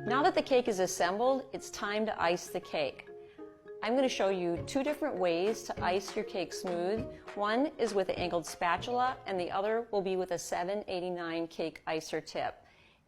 Now that the cake is assembled, it's time to ice the cake. I'm going to show you two different ways to ice your cake smooth. One is with an angled spatula and the other will be with a 789 cake icer tip.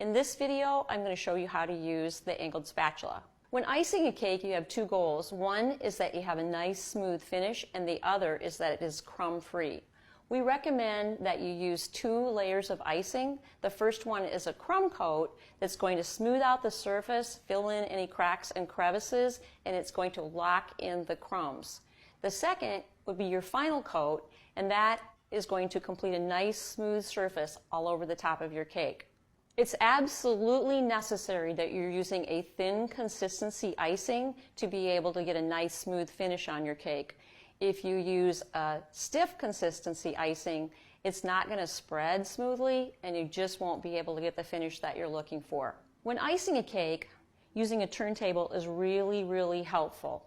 In this video, I'm going to show you how to use the angled spatula. When icing a cake, you have two goals. One is that you have a nice smooth finish and the other is that it is crumb free. We recommend that you use 2 layers of icing. The first one is a crumb coat that's going to smooth out the surface, fill in any cracks and crevices, and it's going to lock in the crumbs. The second would be your final coat, and that is going to complete a nice smooth surface all over the top of your cake. It's absolutely necessary that you're using a thin consistency icing to be able to get a nice smooth finish on your cake. If you use a stiff consistency icing, it's not going to spread smoothly and you just won't be able to get the finish that you're looking for. When icing a cake, using a turntable is really helpful.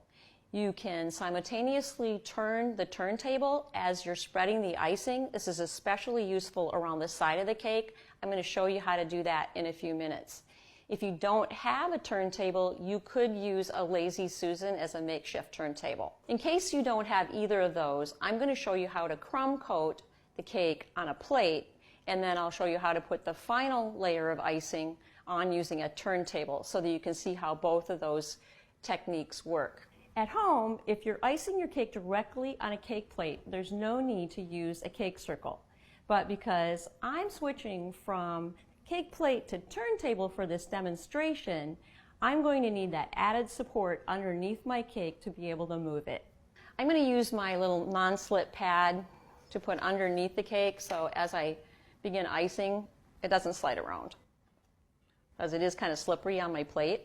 You can simultaneously turn the turntable as you're spreading the icing. This is especially useful around the side of the cake. I'm going to show you how to do that in a few minutes. If you don't have a turntable, you could use a Lazy Susan as a makeshift turntable. In case you don't have either of those, I'm going to show you how to crumb coat the cake on a plate, and then I'll show you how to put the final layer of icing on using a turntable so that you can see how both of those techniques work. At home, if you're icing your cake directly on a cake plate, there's no need to use a cake circle. But because I'm switching from cake plate to turntable for this demonstration, I'm going to need that added support underneath my cake to be able to move it. I'm going to use my little non-slip pad to put underneath the cake so as I begin icing, it doesn't slide around, because it is kind of slippery on my plate.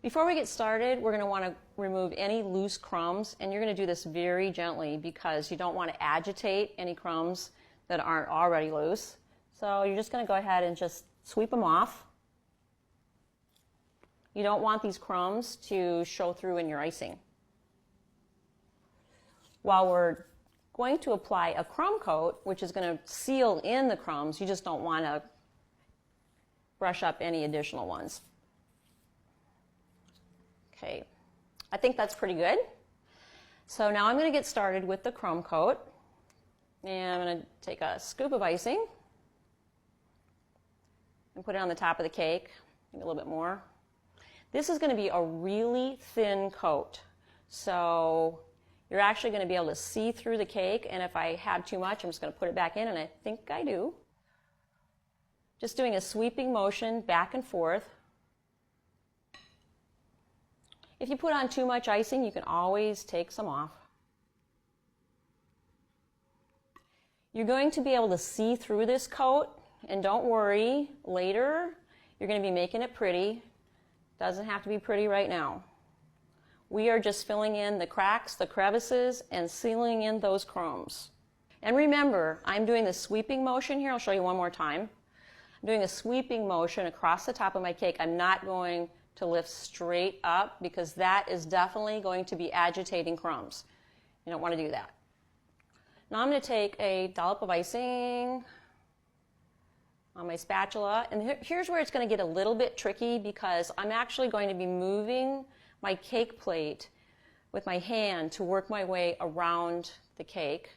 Before we get started, we're going to want to remove any loose crumbs, and you're going to do this very gently because you don't want to agitate any crumbs that aren't already loose. So you're just going to go ahead and just sweep them off. You don't want these crumbs to show through in your icing. While we're going to apply a crumb coat, which is going to seal in the crumbs, you just don't want to brush up any additional ones. Okay, I think that's pretty good. So now I'm going to get started with the crumb coat. And I'm going to take a scoop of icing and put it on the top of the cake, maybe a little bit more. This is going to be a really thin coat, so you're actually going to be able to see through the cake, and if I have too much, I'm just going to put it back in, and I think I do. Just doing a sweeping motion back and forth. If you put on too much icing, you can always take some off. You're going to be able to see through this coat, and don't worry, later you're going to be making it pretty. Doesn't have to be pretty right now. We are just filling in the cracks, the crevices, and sealing in those crumbs. And remember, I'm doing the sweeping motion here. I'll show you one more time. I'm doing a sweeping motion across the top of my cake. I'm not going to lift straight up because that is definitely going to be agitating crumbs. You don't want to do that. Now I'm going to take a dollop of icing on my spatula, and here's where it's going to get a little bit tricky because I'm actually going to be moving my cake plate with my hand to work my way around the cake.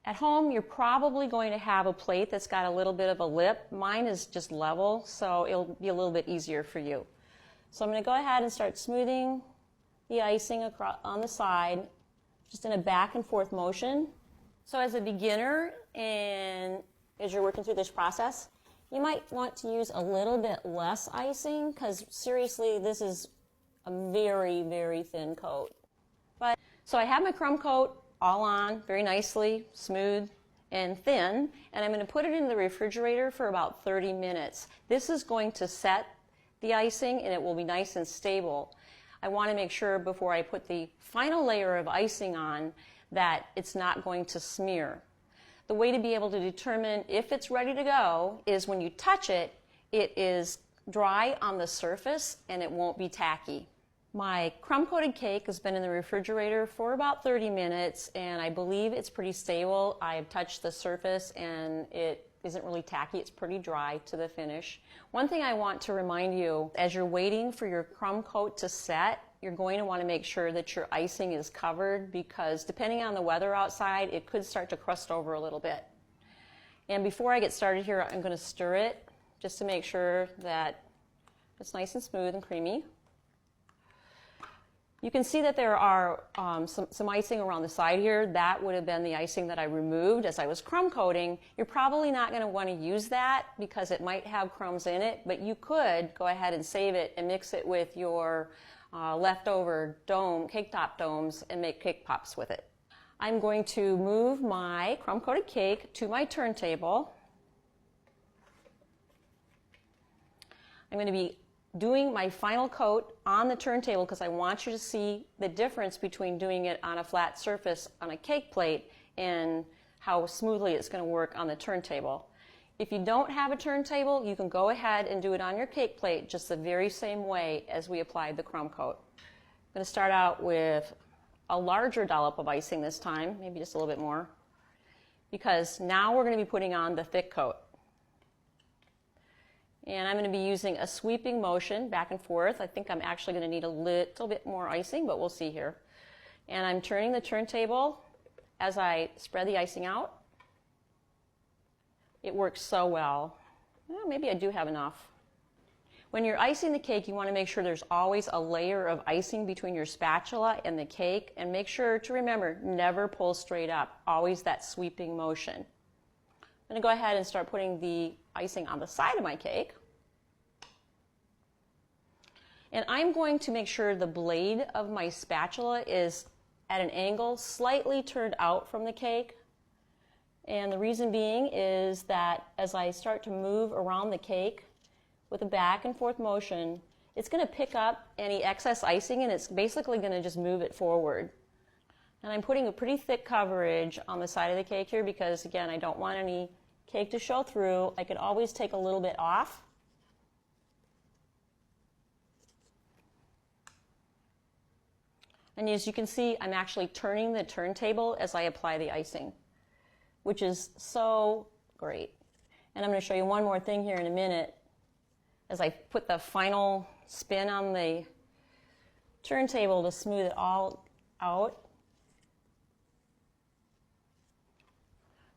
At home, you're probably going to have a plate that's got a little bit of a lip. Mine is just level, so it'll be a little bit easier for you. So I'm going to go ahead and start smoothing the icing across on the side, just in a back and forth motion. So as a beginner and as you're working through this process, you might want to use a little bit less icing because seriously, this is a very thin coat. So I have my crumb coat all on very nicely, smooth and thin, and I'm going to put it in the refrigerator for about 30 minutes. This is going to set the icing and it will be nice and stable. I want to make sure before I put the final layer of icing on that it's not going to smear. The way to be able to determine if it's ready to go is when you touch it, it is dry on the surface and it won't be tacky. My crumb-coated cake has been in the refrigerator for about 30 minutes and I believe it's pretty stable. I have touched the surface and it isn't really tacky. It's pretty dry to the finish. One thing I want to remind you, as you're waiting for your crumb coat to set, you're going to want to make sure that your icing is covered, because depending on the weather outside, it could start to crust over a little bit. And before I get started here, I'm going to stir it just to make sure that it's nice and smooth and creamy. You can see that there are some icing around the side here. That would have been the icing that I removed as I was crumb coating. You're probably not going to want to use that because it might have crumbs in it, but you could go ahead and save it and mix it with your leftover cake top domes and make cake pops with it. I'm going to move my crumb coated cake to my turntable. I'm going to be doing my final coat on the turntable because I want you to see the difference between doing it on a flat surface on a cake plate and how smoothly it's going to work on the turntable. If you don't have a turntable, you can go ahead and do it on your cake plate just the very same way as we applied the crumb coat. I'm going to start out with a larger dollop of icing this time, maybe just a little bit more, because now we're going to be putting on the thick coat. And I'm going to be using a sweeping motion back and forth. I think I'm actually going to need a little bit more icing, but we'll see here. And I'm turning the turntable as I spread the icing out. It works so well. Well, maybe I do have enough. When you're icing the cake, you want to make sure there's always a layer of icing between your spatula and the cake, and make sure to remember, never pull straight up, always that sweeping motion. I'm going to go ahead and start putting the icing on the side of my cake. And I'm going to make sure the blade of my spatula is at an angle slightly turned out from the cake. And the reason being is that as I start to move around the cake with a back and forth motion, it's going to pick up any excess icing and it's basically going to just move it forward. And I'm putting a pretty thick coverage on the side of the cake here because, again, I don't want any cake to show through. I could always take a little bit off. And as you can see, I'm actually turning the turntable as I apply the icing, which is so great. And I'm going to show you one more thing here in a minute as I put the final spin on the turntable to smooth it all out.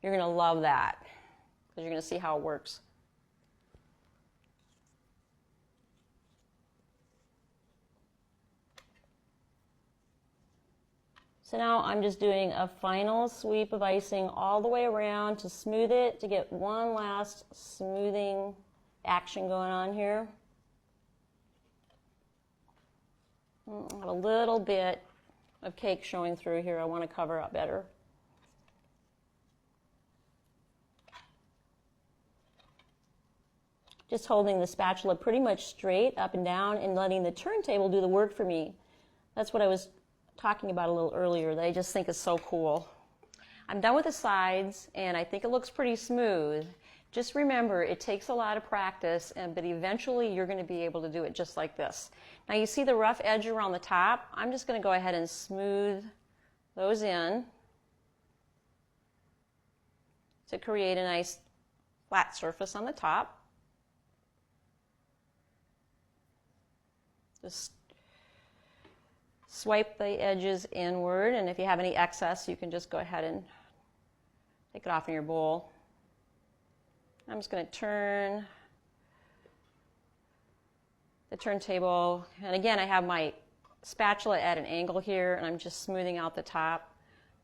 You're going to love that because you're going to see how it works. So now I'm just doing a final sweep of icing all the way around to smooth it, to get one last smoothing action going on here. I have a little bit of cake showing through here I want to cover up better. Just holding the spatula pretty much straight up and down and letting the turntable do the work for me. That's what I was talking about a little earlier that I just think is so cool. I'm done with the sides and I think it looks pretty smooth. Just remember, it takes a lot of practice, but eventually you're going to be able to do it just like this. Now you see the rough edge around the top? I'm just going to go ahead and smooth those in to create a nice flat surface on the top. Just swipe the edges inward, and if you have any excess, you can just go ahead and take it off in your bowl. I'm just going to turn the turntable, and again, I have my spatula at an angle here, and I'm just smoothing out the top,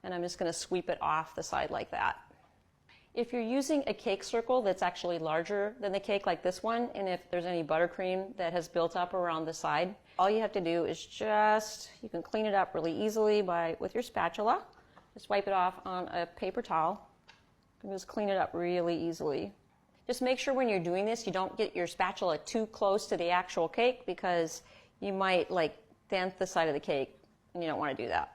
and I'm just going to sweep it off the side like that. If you're using a cake circle that's actually larger than the cake like this one, and if there's any buttercream that has built up around the side, all you have to do is you can clean it up really easily with your spatula. Just wipe it off on a paper towel and just clean it up really easily. Just make sure when you're doing this, you don't get your spatula too close to the actual cake because you might dent the side of the cake and you don't want to do that.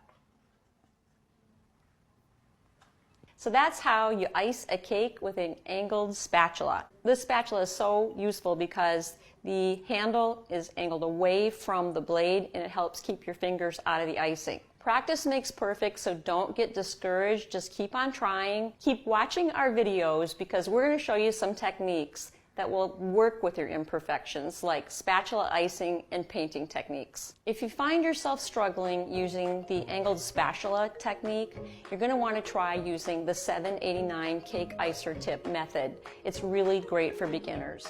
So that's how you ice a cake with an angled spatula. This spatula is so useful because the handle is angled away from the blade and it helps keep your fingers out of the icing. Practice makes perfect, so don't get discouraged. Just keep on trying. Keep watching our videos because we're going to show you some techniques that will work with your imperfections, like spatula icing and painting techniques. If you find yourself struggling using the angled spatula technique, you're going to want to try using the 789 cake icer tip method. It's really great for beginners.